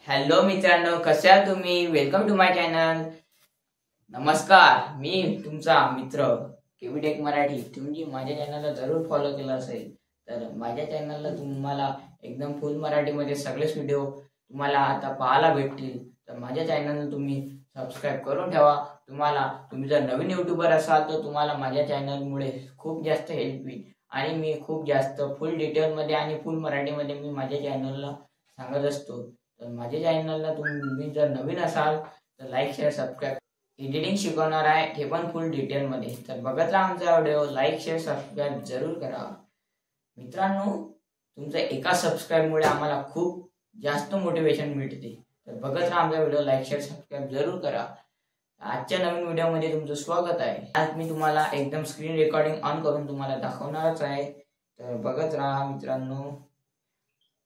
Hello मित्रांनो, कसे आहात तुम्ही? Welcome to my channel. नमस्कार, मी तुमचा मित्र केवीटेक मराठी. तुम्ही माझ्या चॅनलला जरूर फॉलो केलं असेल तर माझ्या चॅनलला तुम्हाला एकदम फुल मराठीमध्ये सगळेच व्हिडिओ तुम्हाला आता पाहायला भेटतील. तर माझ्या चॅनलला तुम्ही सबस्क्राईब करून ठेवा. तुम्ही जर नवीन यूट्यूबर असाल तर तुम्हाला माझ्या चॅनलमुळे खूप जास्त हेल्प होईल आणि मी खूप जास्त फुल डिटेलमध्ये आणि फुल मराठीमध्ये मी माझ्या चॅनलला सांगत असतो. तर माझ्या चॅनलला तुम्ही जर नवीन असाल तर लाईक शेअर सबस्क्राईब. एडिटिंग शिकवणार आहे, हे पण फुल डिटेलमध्ये. तर बघत राहा आमचा व्हिडिओ. लाईक शेअर सबस्क्राईब जरूर करा मित्रांनो. तुमच्या एका सबस्क्राईबमुळे आम्हाला खूप जास्त मोटिवेशन मिळते. तर बघत राहा आमचा व्हिडिओ. लाईक शेअर सबस्क्राईब जरूर करा. आजच्या नवीन व्हिडिओमध्ये तुमचं स्वागत आहे. आज मी तुम्हाला एकदम स्क्रीन रेकॉर्डिंग ऑन करून तुम्हाला दाखवणारच आहे. तर बघत राहा मित्रांनो.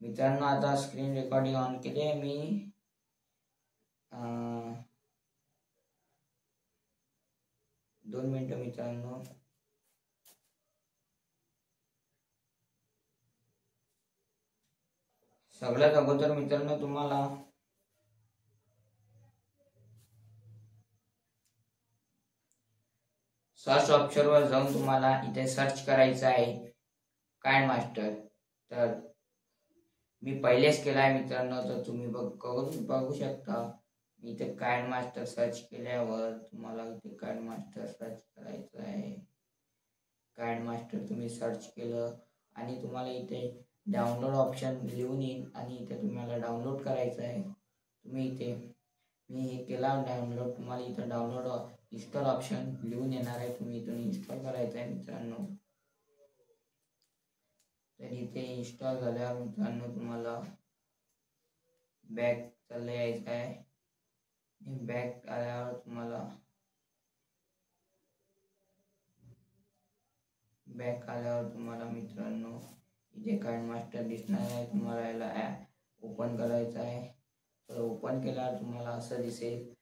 आता स्क्रीन रेकॉर्डिंग ऑन केली आहे मी. 2 मिनिटं मित्रांनो. सगळ्यात अगोदर मित्रांनो तुम्हाला सर्च ऑप्शनवर जाऊन तुम्हाला इथे सर्च करायचं आहे काइंड मास्टर. तर मी पहिलेच केला आहे मित्रांनो, तर तुम्ही बघू शकता. इथे काइंड मास्टर सर्च केल्यावर तुम्हाला इथे काइंड मास्टर सर्च करायचं आहे. काइंड मास्टर तुम्ही सर्च केलं आणि तुम्हाला इथे डाउनलोड ऑप्शन लिहून येईल आणि इथे तुम्हाला डाउनलोड करायचं आहे. तुम्ही इथे मी हे केला डाउनलोड. तुम्हाला इथं डाउनलोड इन्स्टॉल ऑप्शन लिहून येणार आहे. तुम्ही इथून इन्स्टॉल करायचं आहे मित्रांनो. तर इथे इन्स्टॉल झाल्यावर मित्रांनो तुम्हाला बॅक चालले यायचं आहे. बॅक आल्यावर तुम्हाला मित्रांनो इथे काइंड मास्टर दिसणार आहे. तुम्हाला याला ॲप ओपन करायचं आहे. तर ओपन केल्यावर तुम्हाला असं दिसेल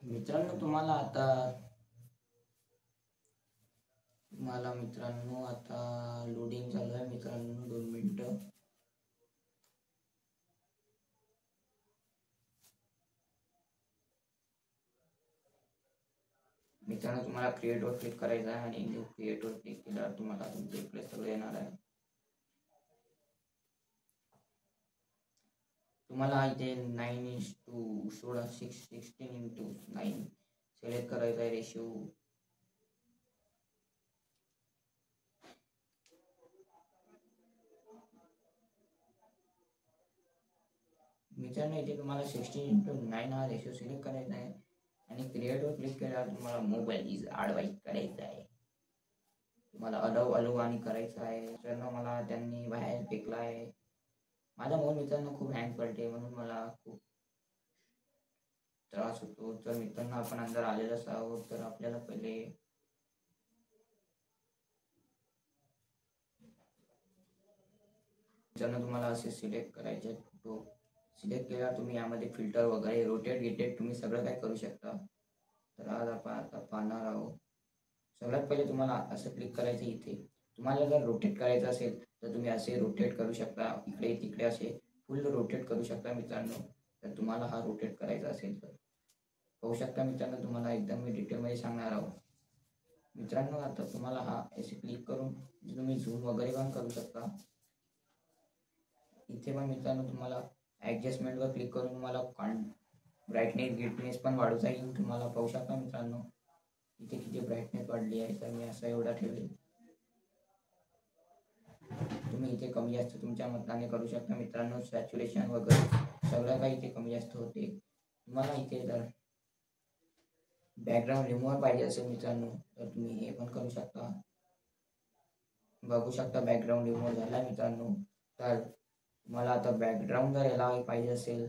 मित्रांनो. मित्रांनो आता लोडिंग चालू आहे मित्रांनो. 2 मिनिटं. मित्रांनो तुम्हाला क्रिएटवर क्लिक करायचं आहे आणि क्रिएटवर क्लिक केल्यावर तुम्हाला तुमचे इकडे सगळं येणार आहे. तुम्हाला इथे 16:9 सिलेक्ट करायचा आहे रेशिओ. मित्रांनो इथे तुम्हाला 16:9 हा रेशिओ सिलेक्ट करायचा आहे आणि क्रिएटवर क्लिक केल्यावर तुम्हाला मोबाईल इज ॲडवाइज करायचा आहे. तुम्हाला अलाव आणि करायचं आहे. मित्रांनो मला त्यांनी बाहेर फेकला आहे. माझा मोबाईल मित्रांनो खूप हँग पडते म्हणून मला खूप त्रास होतो. तर मित्रांनो आपण अंदर आलेलंच आहोत. तर आपल्याला पहिले मित्रांनो तुम्हाला असे सिलेक्ट करायचे फोटो. सिलेक्ट केल्यावर तुम्ही यामध्ये फिल्टर वगैरे रोटेट गिटेट तुम्ही सगळं काय करू शकता. तर आज आपण आता पाहणार आहोत. सगळ्यात पहिले तुम्हाला असं क्लिक करायचं. इथे तुम्हाला जर रोटेट करायचं असेल तर तुम्ही असे रोटेट करू शकता. इकडे तिकडे असे फुल रोटेट करू शकता मित्रांनो. तर तुम्हाला हा रोटेट करायचा असेल तर पाहू शकता मित्रांनो. तुम्हाला एकदम मी डिटेलमध्ये सांगणार आहोत मित्रांनो. आता तुम्हाला हा असे क्लिक करून तुम्ही झूम वगैरे पण करू शकता. इथे पण मित्रांनो तुम्हाला ॲडजस्टमेंटवर क्लिक करून तुम्हाला ब्राईटनेस पण वाढवता येईल. तुम्हाला पाहू शकता मित्रांनो इथे किती ब्राईटनेस वाढली आहे. तर मी असं एवढा ठेवेल. तुम्ही इथे कमी जास्त तुमच्या मताने करू शकता मित्रांनो. सॅच्युरेशन वगैरे सगळं काही इथे कमी जास्त होते. तुम्हाला इथे जर बॅकग्राऊंड रिमूव्हर पाहिजे असेल मित्रांनो तर तुम्ही हे पण करू शकता. बघू शकता बॅकग्राऊंड रिमूव्ह झाला मित्रांनो. तर तुम्हाला आता बॅकग्राऊंड जर याला पाहिजे असेल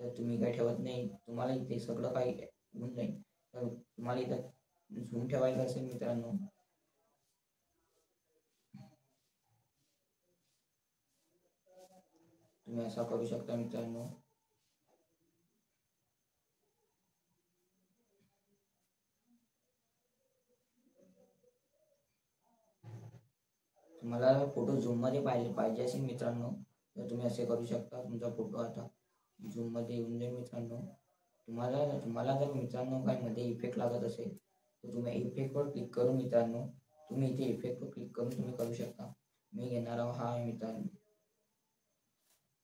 तर तुम्ही काही ठेवत नाही. तुम्हाला इथे सगळं काही होऊन जाईल. तर तुम्हाला इथं झूम ठेवायचं असेल मित्रांनो तुम्ही असा करू शकता मित्रांनो. तुम्हाला फोटो झूम मध्ये पाहिजे असेल मित्रांनो तर तुम्ही असे करू शकता. तुमचा फोटो आता झूममध्ये येऊन जाईल मित्रांनो. तुम्हाला जर मित्रांनो काही मध्ये इफेक्ट लागत असेल तर तुम्ही इफेक्टवर क्लिक करून मित्रांनो तुम्ही इथे इफेक्टवर क्लिक करून तुम्ही करू शकता. मी घेणार हा आहे मित्रांनो.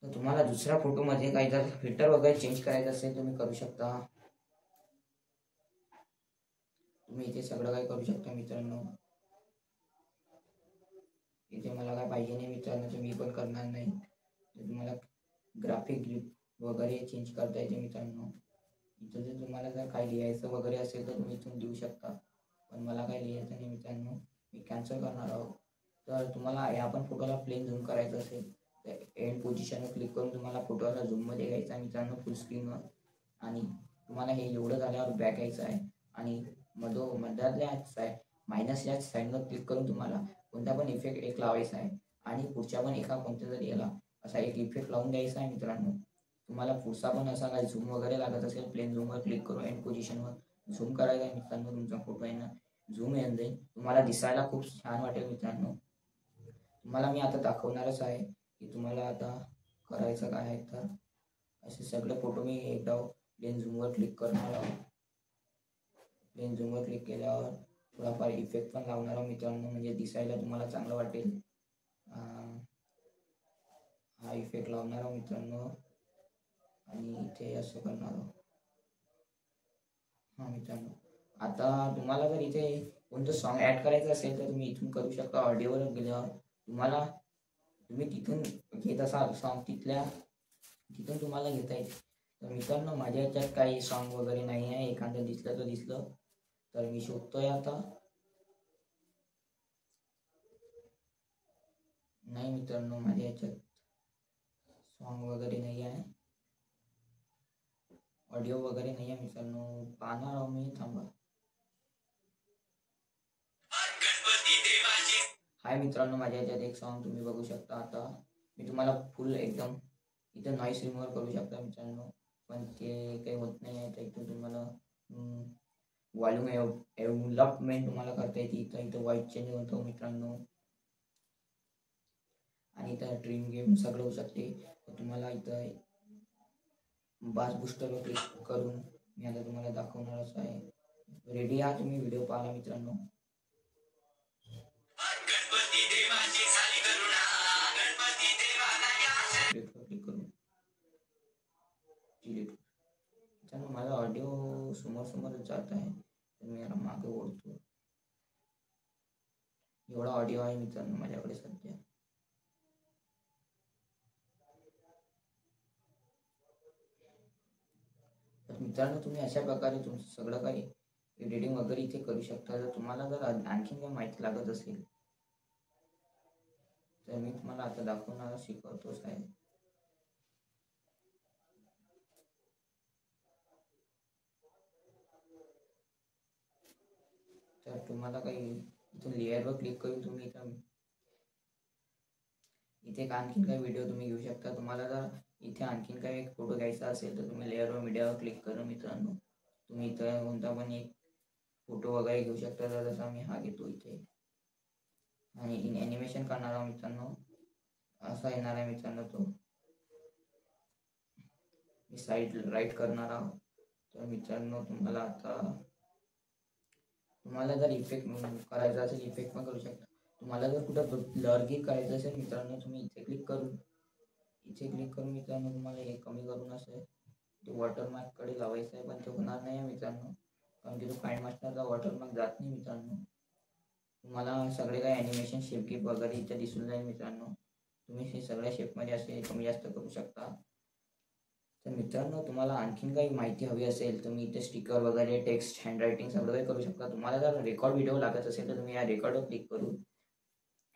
तर तुम्हाला दुसऱ्या फोटोमध्ये काही जर फिल्टर वगैरे चेंज करायचं असेल तुम्ही करू शकता. तुम्ही इथे सगळं काही करू शकता मित्रांनो. इथे मला काय पाहिजे नाही मित्रांनो, तर मी पण करणार नाही. तर तुम्हाला ग्राफिक ग्रिप वगैरे चेंज करता येते मित्रांनो. इथं जर तुम्हाला जर काही लिहायचं वगैरे असेल तर तुम्ही इथून लिहू शकता, पण मला काही लिहायचं नाही मित्रांनो, मी कॅन्सल करणार आहोत. तर तुम्हाला या पण फोटोला प्लेन झूम करायचं असेल तर एंड पोझिशनवर क्लिक करून तुम्हाला फोटोला झूममध्ये घ्यायचा आहे मित्रांनो, फुल स्क्रीनवर. आणि तुम्हाला हे एवढं झाल्यावर बॅक यायचं आहे आणि मध्यातल्या साईड मायनस या साईडवर क्लिक करून तुम्हाला कोणता पण इफेक्ट एक लावायचा आहे आणि पुढच्या पण एका कोणत्या तरी याला असा एक इफेक्ट लावून द्यायचा आहे मित्रांनो. तुम्हाला पुढचा पण असा काही झूम वगैरे लागत असेल प्लेन झूमवर क्लिक करून एंड पोझिशनवर झूम करायचा आहे मित्रांनो. तुमचा फोटो आहे ना झूम येऊन जाईल, तुम्हाला दिसायला खूप छान वाटेल मित्रांनो. तुम्हाला मी आता दाखवणारच आहे की तुम्हाला आता करायचं काय आहे. तर असे सगळे फोटो मी एकदा प्लेन झूमवर क्लिक करणार आहोत. प्लेन झूमवर क्लिक केल्यावर थोडाफार इफेक्ट पण लावणार आहोत मित्रांनो, म्हणजे दिसायला तुम्हाला चांगलं वाटेल. हा इफेक्ट लावणार आहोत मित्रांनो आणि इथे असं करणार आहोत. हा मित्रांनो, आता तुम्हाला जर इथे कोणतं सॉन्ग ॲड करायचं असेल तर तुम्ही इथून करू शकता. ऑडिओवर गेल्यावर तुम्ही तिथून घेत असाल सॉन्ग तिथून तुम्हाला घेता येईल. तर मित्रांनो माझ्या ह्याच्यात काही सॉन्ग वगैरे नाही आहे. एखादं दिसलं तर दिसलं तर मी शोधतोय आता. नाही मित्रांनो माझ्या ह्याच्यात सॉन्ग वगैरे नाही आहे, ऑडिओ वगैरे नाही आहे मित्रांनो. पाहणार आहो मी, थांबा. हाय मित्रांनो माझ्या ह्याच्यात एक सॉन्ग तुम्ही बघू शकता. आता मी तुम्हाला फुल एकदम इथं नॉईस रिमूव्हर करू शकता मित्रांनो, पण ते काही होत नाही आहे. तर इथून तुम्हाला व्हॉल्यूम डेव्हलपमेंट तुम्हाला करता येते. इथं व्हॉइस चेंज होतो मित्रांनो आणि इथं ड्रीम गेम सगळं होऊ शकते. तर तुम्हाला इथं बास बूस्टरवर क्लिक करून मी आता तुम्हाला दाखवणारच आहे. रेडी आहात तुम्ही व्हिडिओ पाहायला मित्रांनो. क्लिक करून मित्रांनो माझा ऑडिओ समोरच जात आहे, तर मी याला मागे ओढतो. एवढा ऑडिओ आहे मित्रांनो माझ्याकडे सध्या. तर मित्रांनो तुम्ही अशा प्रकारे तुमचं सगळं काही एडिटिंग वगैरे इथे करू शकता. जर तुम्हाला जर आणखीन काही माहिती लागत असेल तर मी तुम्हाला आता दाखवणार शिकवतोच आहे. तर तुम्हाला काही इथून लेअरवर क्लिक करून तुम्ही इथे आणखीन काही व्हिडिओ तुम्ही घेऊ शकता. तुम्हाला जर इथे आणखीन काही एक फोटो घ्यायचा असेल तर तुम्ही लेअरवर मीडियावर क्लिक करून मित्रांनो तुम्ही इथं कोणता पण एक फोटो वगैरे घेऊ शकता. तर जसा मी हा घेतो इथे आणि इन ॲनिमेशन करणार आहोत मित्रांनो. असा येणार आहे मित्रांनो तो. मी साईड राईट करणार आहोत. तर मित्रांनो तुम्हाला जर इफेक्ट करायचा असेल इफेक्ट पण करू शकता. तुम्हाला जर कुठं ब्लर करायचं असेल मित्रांनो तुम्ही इथे क्लिक करून मित्रांनो तुम्हाला हे कमी करून असेल ते वॉटरमार्ककडे लावायचं आहे, पण ते होणार नाही आहे मित्रांनो, कारण की तो फाईन मास्टरचा वॉटरमार्क जात नाही मित्रांनो. तुम्हाला सगळे काही ॲनिमेशन शेप गिप वगैरे इथे दिसून जाईल मित्रांनो. तुम्ही हे सगळ्या शेपमध्ये असे कमी जास्त करू शकता. तर मित्रांनो तुम्हाला आणखीन काही माहिती हवी असेल तुम्ही इथे स्टिकर वगैरे टेक्स्ट हँडरायटिंग सगळं काही करू शकता. तुम्हाला जर रेकॉर्ड व्हिडिओ लागत असेल तर तुम्ही या रेकॉर्डवर क्लिक करून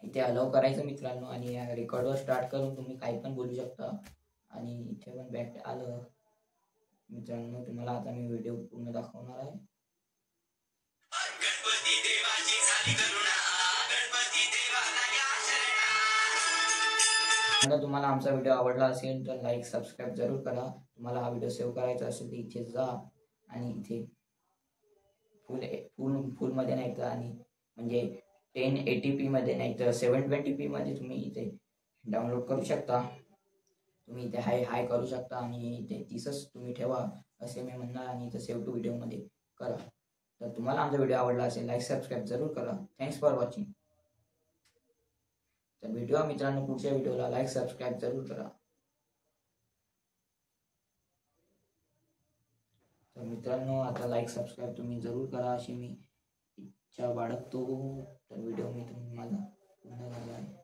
इथे अलाव करायचं मित्रांनो आणि या रेकॉर्डवर स्टार्ट करून तुम्ही काही पण बोलू शकता. आणि इथे पण बॅक आलं मित्रांनो. तुम्हाला आता मी व्हिडिओ पूर्ण दाखवणार आहे. तुम्हाला आमचा व्हिडिओ आवडला असेल तर लाईक सबस्क्राईब जरूर करा. तुम्हाला हा व्हिडिओ सेव्ह करायचा असेल तर इथे जा आणि इथे फुलमध्ये नाही तर आणि म्हणजे 1080p मध्ये नाही तर 720p मध्ये तुम्ही इथे डाउनलोड करू शकता. तुम्ही इथे हाय हाय करू शकता आणि इथे 30च तुम्ही ठेवा असे मी म्हणणार आणि इथं सेव्ह टू व्हिडिओमध्ये करा. तर तुम्हाला आमचा व्हिडिओ आवडला असेल लाईक सबस्क्राईब जरूर करा. Thanks for watching. तर भेटूया मित्रांनो पुढच्या व्हिडिओला. लाईक सबस्क्राईब जरूर करा. तर मित्रांनो आता लाईक सबस्क्राईब तुम्ही जरूर करा अशी मी इच्छा बाळगतो. तर व्हिडिओ मी तुम्हाला पूर्ण झाला आहे.